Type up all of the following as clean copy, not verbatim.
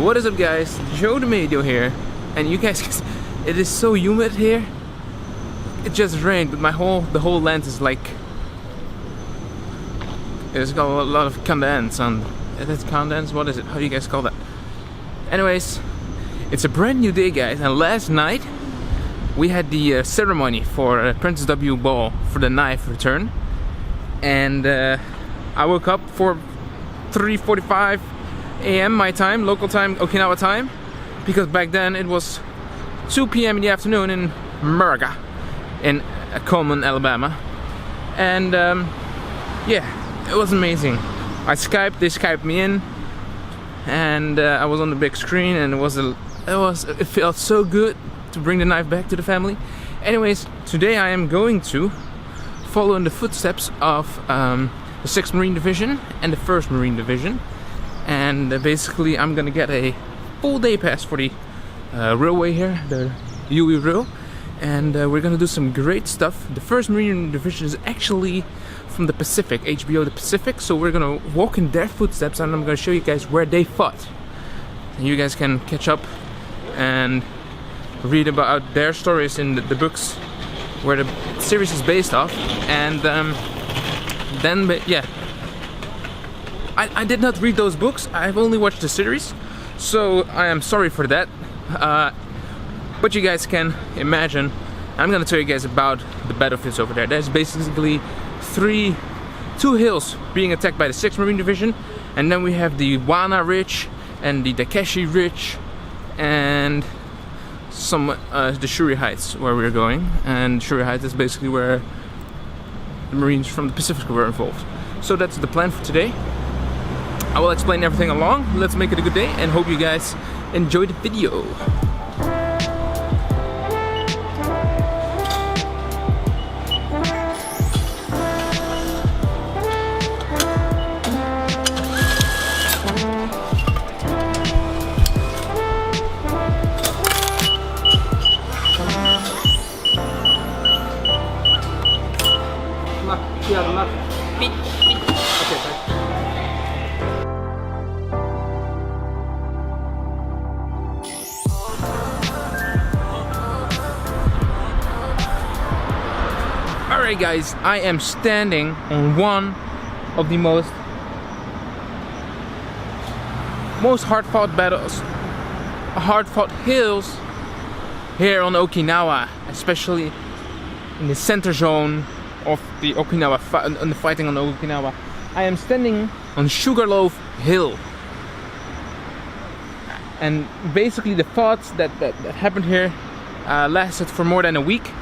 What is up, guys? Joe the Medio here, and you guys, it is so humid here. It just rained, but the whole land is like, it's got a lot of condense on. Is it condense? What is it? How do you guys call that? Anyways, it's a brand new day, guys, and last night we had the ceremony for Princess W ball for the knife return, and I woke up for 3:45 a.m. my time, local time, Okinawa time, because back then it was 2 p.m. in the afternoon in America, in Coleman, Alabama, and yeah, it was amazing. They Skyped me in, and I was on the big screen, and it felt so good to bring the knife back to the family. Anyways, today I am going to follow in the footsteps of the 6th Marine Division and the 1st Marine Division, and basically I'm gonna get a full day pass for the railway here, the UE Rail, and we're gonna do some great stuff. The 1st Marine Division is actually from the Pacific, HBO the Pacific, so we're gonna walk in their footsteps, and I'm gonna show you guys where they fought, and you guys can catch up and read about their stories in the books where the series is based off. And yeah, I did not read those books. I've only watched the series, so I am sorry for that, but you guys can imagine. I'm gonna tell you guys about the battlefields over there. There's basically two hills being attacked by the 6th Marine Division, and then we have the Wana Ridge and the Takeshi Ridge, and the Shuri Heights where we're going. And Shuri Heights is basically where the Marines from the Pacific were involved. So that's the plan for today. I will explain everything along. Let's make it a good day, and hope you guys enjoy the video. Alright guys, I am standing on one of the most hard-fought hills here on Okinawa, especially in the center zone of the Okinawa, the fighting on Okinawa. I am standing on Sugarloaf Hill, and basically the fights that happened here lasted for more than a week.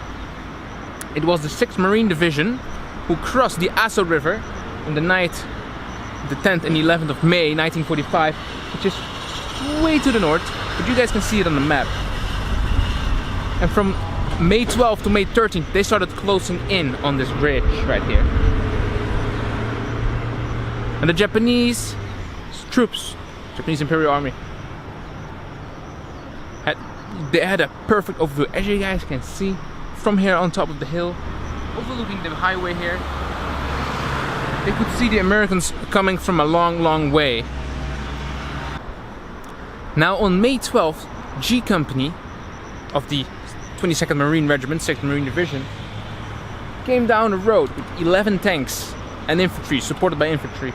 It was the 6th Marine Division who crossed the Aso River on the night, the 10th and 11th of May 1945, which is way to the north, but you guys can see it on the map. And from May 12th to May 13th, they started closing in on this bridge right here. And the Japanese troops, Japanese Imperial Army, they had a perfect overview, as you guys can see, from here on top of the hill, overlooking the highway here. They could see the Americans coming from a long way. Now on May 12th, G Company of the 22nd Marine Regiment, 6th Marine Division, came down the road with 11 tanks and infantry, supported by infantry.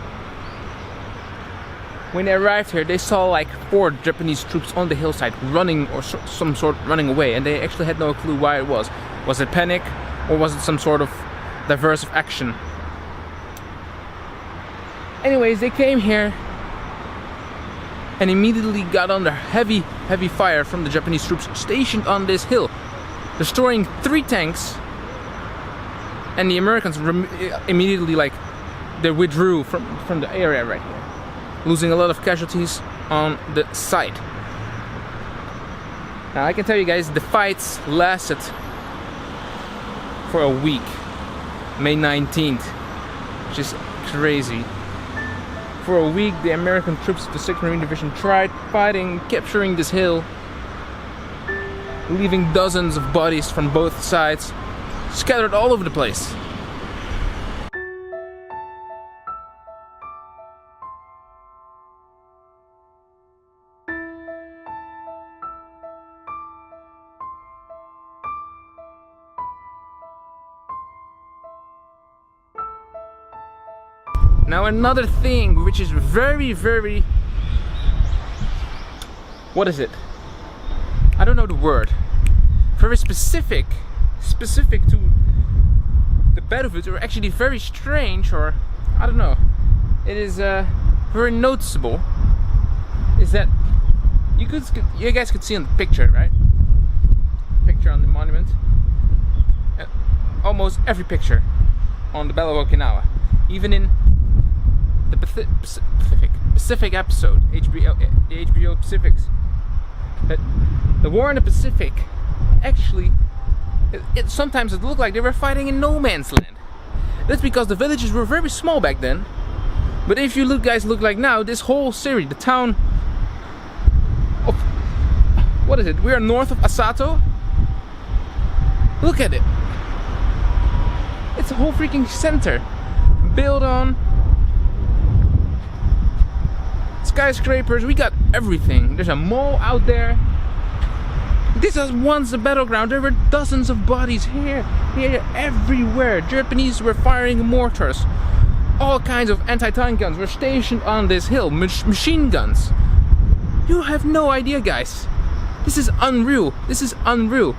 When they arrived here, they saw like 4 Japanese troops on the hillside running, or some sort running away, and they actually had no clue why it was. Was it panic, or was it some sort of diverse action? Anyways, they came here and immediately got under heavy fire from the Japanese troops stationed on this hill, destroying 3 tanks, and the Americans immediately they withdrew from the area right here, losing a lot of casualties on the site. Now I can tell you guys, the fights lasted for a week, May 19th, which is crazy. For a week, the American troops of the 6th Marine Division tried fighting, capturing this hill, leaving dozens of bodies from both sides scattered all over the place. Now another thing which is very, very... What is it? I don't know the word. Very specific to the battlefield, or actually very strange, or I don't know. It is very noticeable. Is that you guys could see on the picture, right? Picture on the monument. Almost every picture on the Battle of Okinawa, even in the Pacific episode, the HBO Pacifics. That the war in the Pacific, actually, sometimes it looked like they were fighting in no man's land. That's because the villages were very small back then. But if you guys look like now, this whole series, the town of, what is it? We are north of Asato. Look at it. It's a whole freaking center, built on skyscrapers. We got everything. There's a mall out there. This was once a battleground. There were dozens of bodies here, everywhere. Japanese were firing mortars. All kinds of anti-tank guns were stationed on this hill. Machine guns. You have no idea, guys. This is unreal. This is unreal.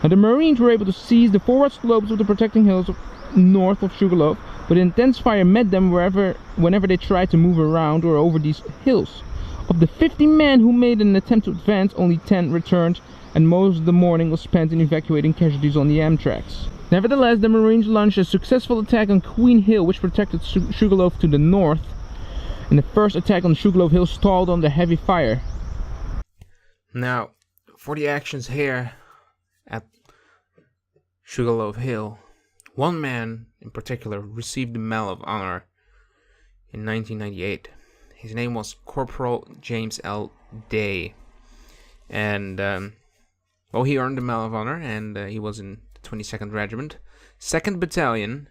Now, the Marines were able to seize the forward slopes of the protecting hills north of Sugarloaf, but intense fire met them whenever they tried to move around or over these hills. Of the 50 men who made an attempt to advance, only 10 returned, and most of the morning was spent in evacuating casualties on the Amtraks. Nevertheless, the Marines launched a successful attack on Queen Hill, which protected Sugarloaf to the north, and the first attack on Sugarloaf Hill stalled under heavy fire. Now, for the actions here at Sugarloaf Hill, one man in particular received the Medal of Honor in 1998. His name was Corporal James L. Day, and he earned the Medal of Honor, and he was in the 22nd Regiment, 2nd Battalion,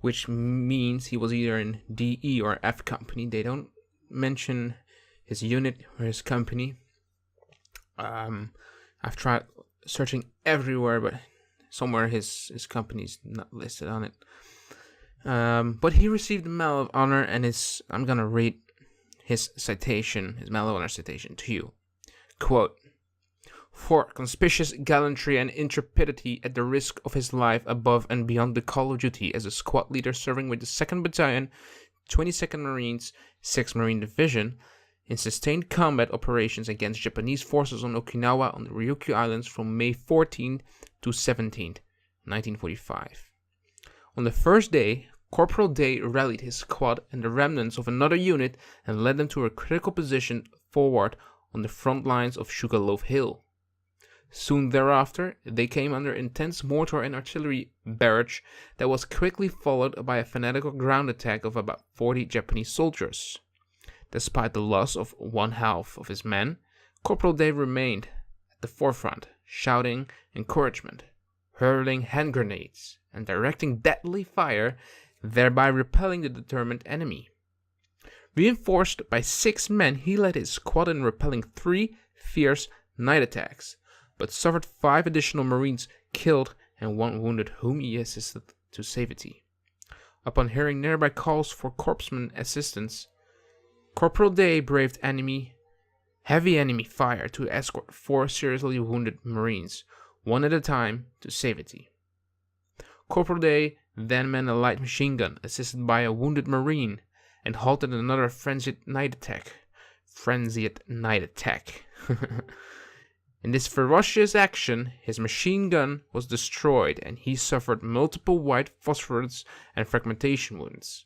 which means he was either in D, E, or F Company. They don't mention his unit or his company. I've tried searching everywhere, but somewhere his company's not listed on it. But he received the Medal of Honor, and I'm gonna read his citation, his Medal of Honor citation to you. Quote, "For conspicuous gallantry and intrepidity at the risk of his life above and beyond the call of duty as a squad leader serving with the 2nd Battalion, 22nd Marines, 6th Marine Division, in sustained combat operations against Japanese forces on Okinawa on the Ryukyu Islands from May 14th to 17th, 1945. On the first day, Corporal Day rallied his squad and the remnants of another unit and led them to a critical position forward on the front lines of Sugarloaf Hill. Soon thereafter, they came under intense mortar and artillery barrage that was quickly followed by a fanatical ground attack of about 40 Japanese soldiers. Despite the loss of one half of his men, Corporal Day remained at the forefront, shouting encouragement, hurling hand grenades, and directing deadly fire, thereby repelling the determined enemy. Reinforced by 6 men, he led his squad in repelling 3 fierce night attacks, but suffered 5 additional Marines killed and 1 wounded whom he assisted to safety. Upon hearing nearby calls for corpsman assistance, Corporal Day braved heavy enemy fire to escort 4 seriously wounded Marines, one at a time, to safety. Corporal Day then manned a light machine gun, assisted by a wounded Marine, and halted another frenzied night attack. In this ferocious action, his machine gun was destroyed, and he suffered multiple white phosphorus and fragmentation wounds.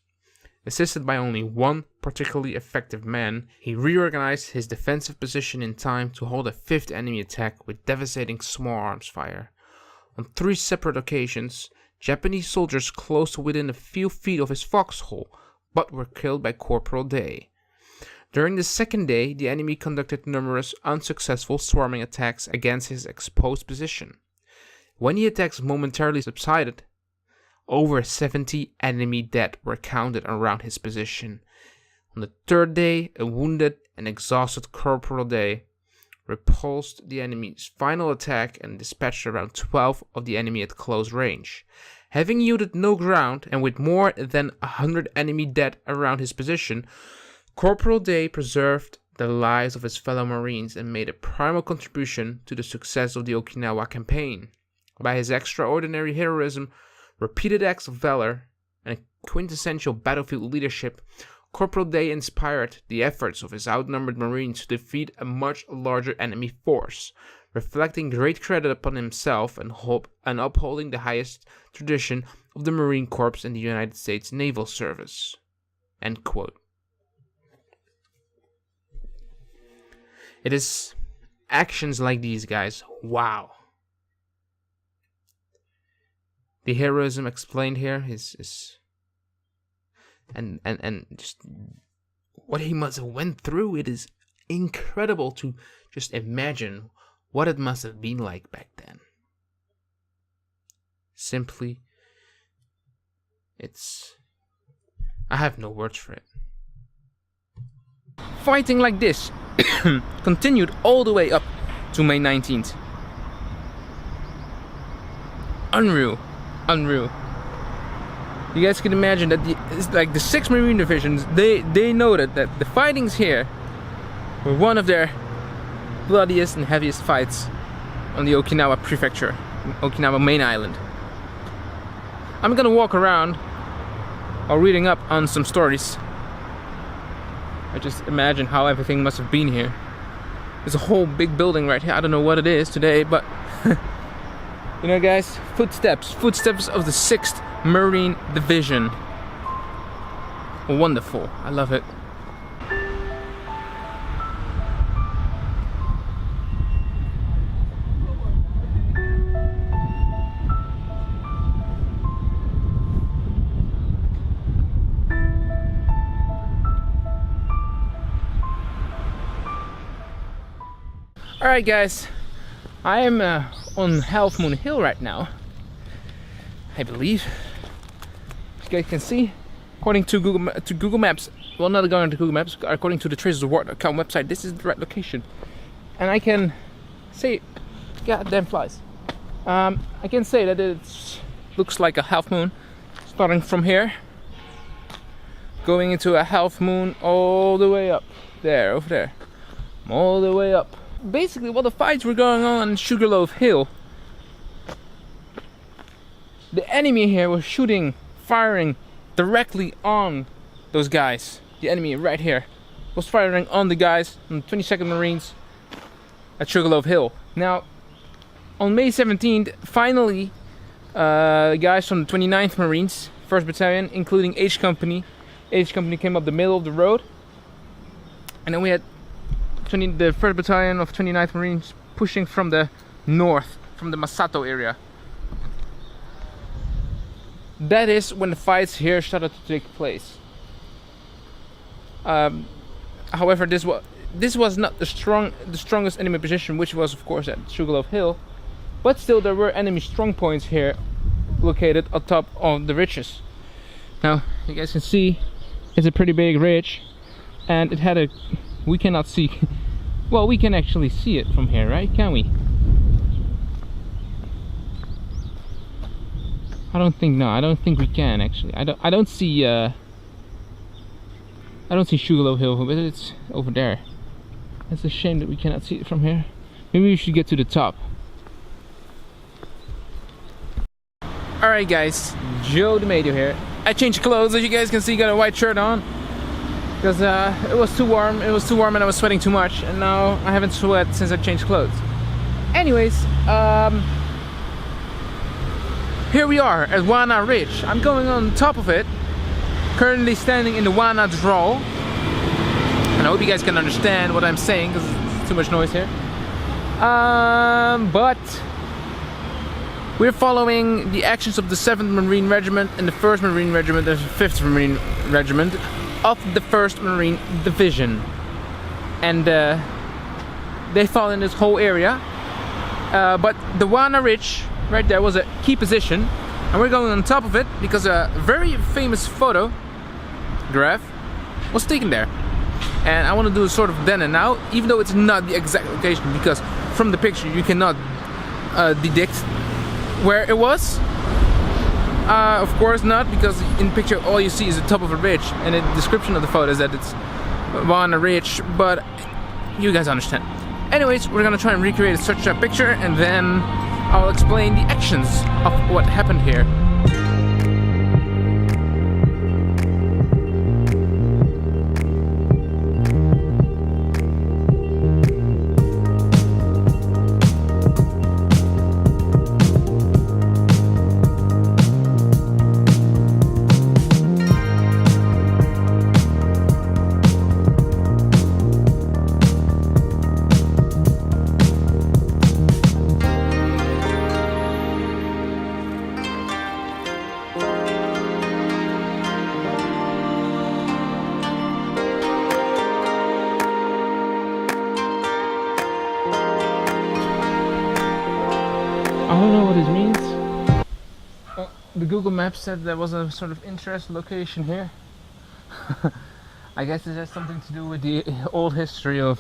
Assisted by only 1 particularly effective man, he reorganized his defensive position in time to hold a 5th enemy attack with devastating small arms fire. On 3 separate occasions, Japanese soldiers close to within a few feet of his foxhole, but were killed by Corporal Day. During the 2nd day, the enemy conducted numerous unsuccessful swarming attacks against his exposed position. When the attacks momentarily subsided, over 70 enemy dead were counted around his position. On the 3rd day, a wounded and exhausted Corporal Day repulsed the enemy's final attack and dispatched around 12 of the enemy at close range. Having yielded no ground and with more than 100 enemy dead around his position, Corporal Day preserved the lives of his fellow Marines and made a primal contribution to the success of the Okinawa campaign. By his extraordinary heroism, repeated acts of valor, and quintessential battlefield leadership, Corporal Day inspired the efforts of his outnumbered Marines to defeat a much larger enemy force, reflecting great credit upon himself and upholding the highest tradition of the Marine Corps in the United States Naval Service. End quote. It is actions like these, guys. Wow. The heroism explained here is and just what he must have went through. It is incredible to just imagine what it must have been like back then. Simply, I have no words for it. Fighting like this continued all the way up to May 19th. Unreal. You guys can imagine that the 6th Marine Divisions, they noted that the fightings here were one of their bloodiest and heaviest fights on the Okinawa prefecture, Okinawa main island. I'm gonna walk around while reading up on some stories. I just imagine how everything must have been here. There's a whole big building right here. I don't know what it is today, but you know, guys, footsteps of the 6th Marine Division. Wonderful. I love it. Alright, guys, I am on Half Moon Hill right now, I believe. As you guys can see, according to Google Maps, well, not going to Google Maps, according to the tracesofwar.com website, this is the right location. And I can say, goddamn flies. I can say that it looks like a half moon, starting from here, going into a half moon all the way up there, over there, all the way up. Basically, while the fights were going on Sugarloaf Hill, the enemy here was firing directly on those guys. The enemy right here was firing on the guys, on the 22nd Marines at Sugarloaf Hill. Now, on May 17th, finally, guys from the 29th Marines, 1st Battalion, including H Company came up the middle of the road. And then we had the 1st Battalion of 29th Marines pushing from the north, from the Masato area. That is when the fights here started to take place. However, this was not the strongest enemy position, which was of course at Sugarloaf Hill, but still there were enemy strong points here located on top of the ridges. Now you guys can see it's a pretty big ridge, and it had we cannot see. Well, we can actually see it from here, right? Can we? I don't think we can actually. I don't see Sugarloaf Hill, but it's over there. It's a shame that we cannot see it from here. Maybe we should get to the top. Alright guys, Joe D'Amadio here. I changed clothes, as you guys can see, got a white shirt on. Because it was too warm and I was sweating too much, and now I haven't sweat since I changed clothes. Anyways, here we are at Wana Ridge. I'm going on top of it, currently standing in the Wana Draw. And I hope you guys can understand what I'm saying because it's too much noise here. But we're following the actions of the 7th Marine Regiment and the 1st Marine Regiment and the 5th Marine Regiment of the 1st Marine Division, and they fall in this whole area, but the Wana Ridge right there was a key position, and we're going on top of it because a very famous photograph was taken there, and I want to do a sort of then and now, even though it's not the exact location, because from the picture you cannot deduct where it was. Of course not, because in the picture all you see is the top of a ridge, and the description of the photo is that it's on a ridge, but you guys understand. Anyways, we're gonna try and recreate such a picture, and then I'll explain the actions of what happened here. I don't know what this means. The Google Maps said there was a sort of interest location here. I guess it has something to do with the old history of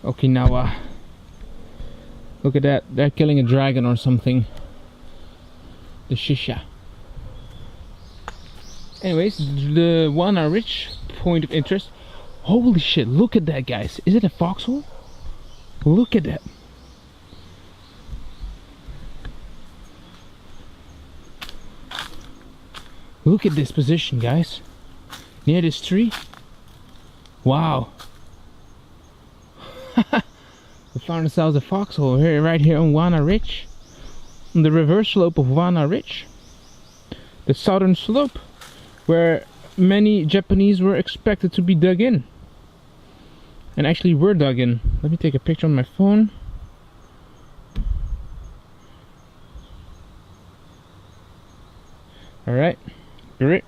Okinawa. Look at that, they're killing a dragon or something. The shisha. Anyways, the Wana Ridge point of interest. Holy shit, look at that, guys. Is it a foxhole? Look at that. Look at this position, guys. Near this tree. Wow. We found ourselves a foxhole here, right here on Wana Ridge. On the reverse slope of Wana Ridge. The southern slope, where many Japanese were expected to be dug in. And actually were dug in. Let me take a picture on my phone. Alright. Great.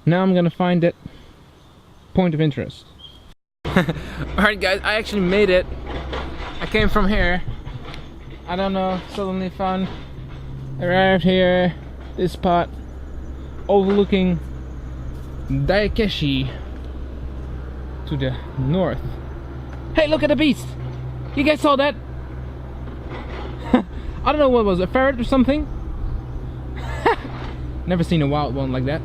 Now I'm gonna find that point of interest. Alright guys, I actually made it. I came from here. I don't know, suddenly found, arrived here, this spot, overlooking Daikeshi to the north. Hey, look at the beast! You guys saw that? I don't know what it was, a ferret or something? Never seen a wild one like that.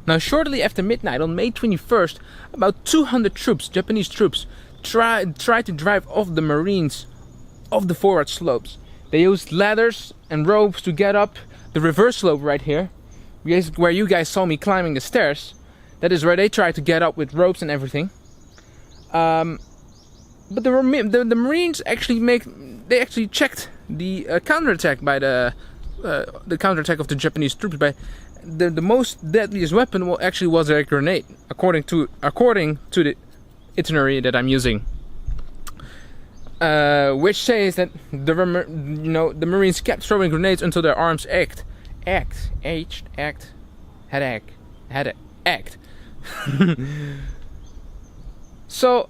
Now, shortly after midnight on May 21st, about 200 troops, Japanese troops, tried to drive off the Marines off the forward slopes. They used ladders and ropes to get up the reverse slope right here, where you guys saw me climbing the stairs. That is where they tried to get up with ropes and everything. But the Marines actually checked the counterattack by the counterattack of the Japanese troops. By the most deadliest weapon actually was a grenade, according to the itinerary that I'm using, which says that the Marines kept throwing grenades until their arms ached. So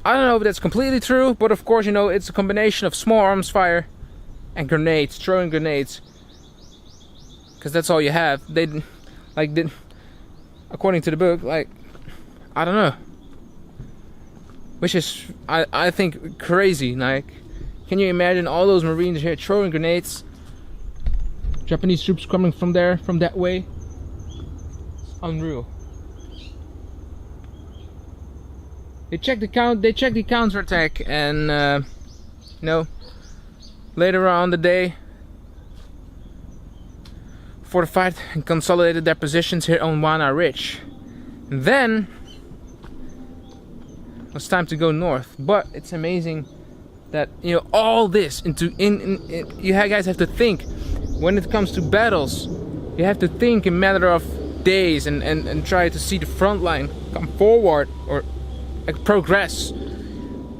I don't know if that's completely true, but of course, it's a combination of small arms fire and grenades, throwing grenades, because that's all you have. According to the book, I don't know, which is I think crazy. Can you imagine all those Marines here throwing grenades? Japanese troops coming from that way. It's unreal. They checked the counterattack, and later on the day, fortified and consolidated their positions here on Wana Ridge. And then it was time to go north. But it's amazing that all this you guys have to think, when it comes to battles, you have to think in matter of days and try to see the front line come forward or progress,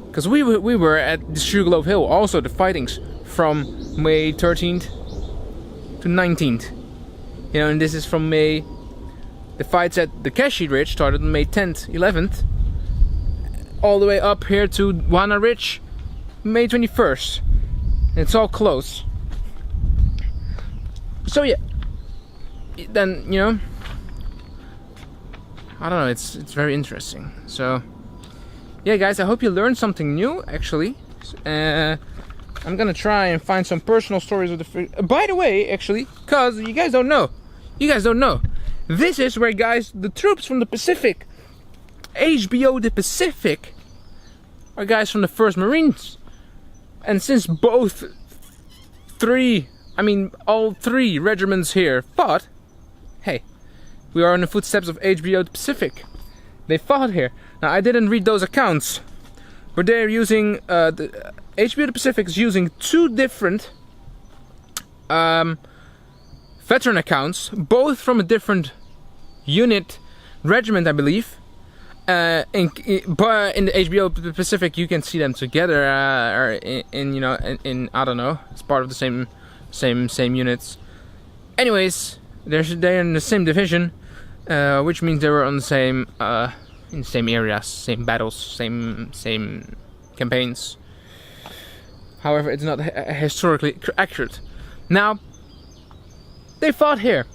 because we were at the Sugarloaf Hill, also the fightings from May 13th to 19th, and this is from May. The fights at the Keshi Ridge started on May 10th, 11th, all the way up here to Wana Ridge, May 21st. It's all close. So yeah, then I don't know. It's very interesting. So yeah, guys, I hope you learned something new. Actually, I'm gonna try and find some personal stories of the. By the way, actually, cause you guys don't know, this is where, guys, the troops from the Pacific, HBO the Pacific, are guys from the 1st Marines, and since all 3 regiments here fought, hey, we are in the footsteps of HBO the Pacific. They fought here. Now, I didn't read those accounts, but they're using the HBO the Pacific is using 2 different veteran accounts, both from a different unit, regiment, I believe. But in the HBO Pacific, you can see them together, or in I don't know, it's part of the same units. Anyways, they're in the same division, which means they were on the same in the same areas, same battles, same campaigns. However, it's not historically accurate. Now, they fought here.